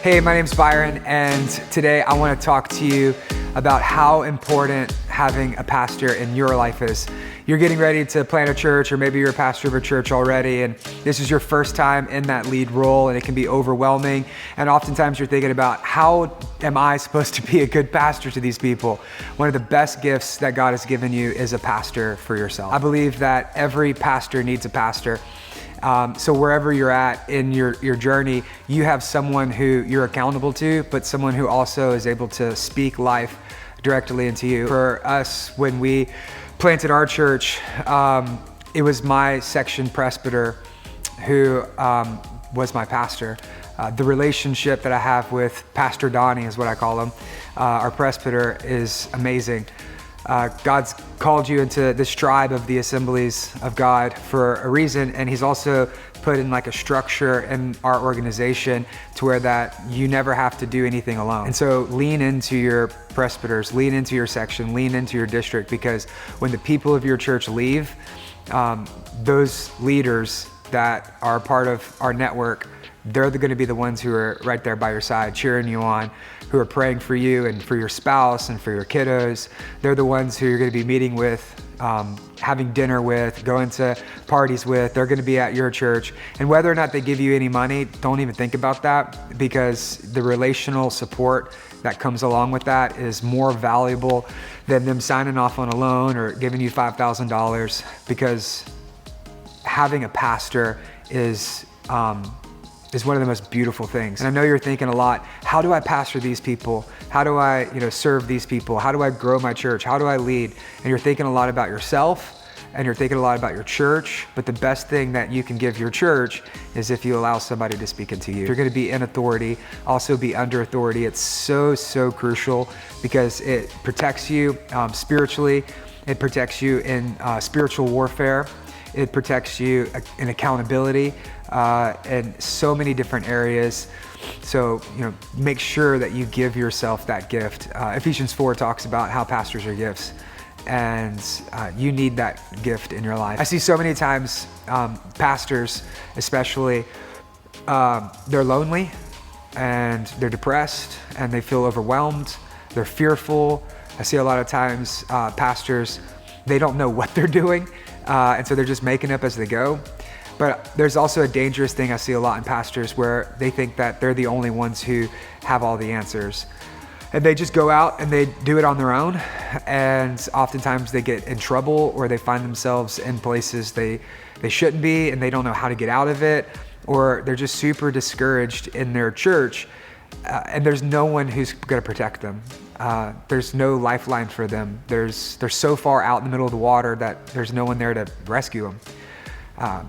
Hey, my name's Byron, and today I want to talk to you about how important having a pastor in your life is. You're getting ready to plant a church, or maybe you're a pastor of a church already, and this is your first time in that lead role, and it can be overwhelming. And oftentimes you're thinking about, how am I supposed to be a good pastor to these people? One of the best gifts that God has given you is a pastor for yourself. I believe that every pastor needs a pastor. So wherever you're at in your journey, you have someone who you're accountable to, but someone who also is able to speak life directly into you. For us, when we planted our church, it was my section presbyter who was my pastor. The relationship that I have with Pastor Donnie is what I call him. Our presbyter is amazing. God's called you into this tribe of the Assemblies of God for a reason, and He's also put in like a structure in our organization to where that you never have to do anything alone. And so lean into your presbyters, lean into your section, lean into your district, because when the people of your church leave, those leaders that are part of our network, they're going to be the ones who are right there by your side, cheering you on, who are praying for you and for your spouse and for your kiddos. They're the ones who you're going to be meeting with, having dinner with, going to parties with. They're going to be at your church. And whether or not they give you any money, don't even think about that, because the relational support that comes along with that is more valuable than them signing off on a loan or giving you $5,000, because having a pastor is one of the most beautiful things. And I know you're thinking a lot, how do I pastor these people? How do I, serve these people? How do I grow my church? How do I lead? And you're thinking a lot about yourself, and you're thinking a lot about your church. But the best thing that you can give your church is if you allow somebody to speak into you. If you're going to be in authority, also be under authority. It's so crucial, because it protects you spiritually. It protects you in spiritual warfare. It protects you in accountability in so many different areas. So, make sure that you give yourself that gift. Ephesians 4 talks about how pastors are gifts, and you need that gift in your life. I see so many times pastors, especially, they're lonely and they're depressed and they feel overwhelmed. They're fearful. I see a lot of times pastors, they don't know what they're doing. And so they're just making up as they go. But there's also a dangerous thing I see a lot in pastors, where they think that they're the only ones who have all the answers. And they just go out and they do it on their own. And oftentimes they get in trouble, or they find themselves in places they shouldn't be, and they don't know how to get out of it, or they're just super discouraged in their church. And there's no one who's going to protect them. There's no lifeline for them. They're so far out in the middle of the water that there's no one there to rescue them.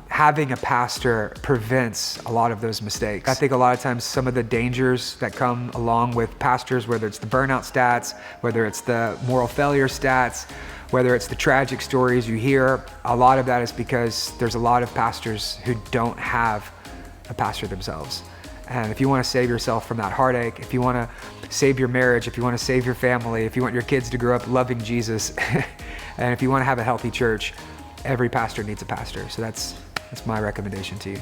Having a pastor prevents a lot of those mistakes. I think a lot of times some of the dangers that come along with pastors, whether it's the burnout stats, whether it's the moral failure stats, whether it's the tragic stories you hear, a lot of that is because there's a lot of pastors who don't have a pastor themselves. And if you want to save yourself from that heartache, if you want to save your marriage, if you want to save your family, if you want your kids to grow up loving Jesus, and if you want to have a healthy church, every pastor needs a pastor. So that's my recommendation to you.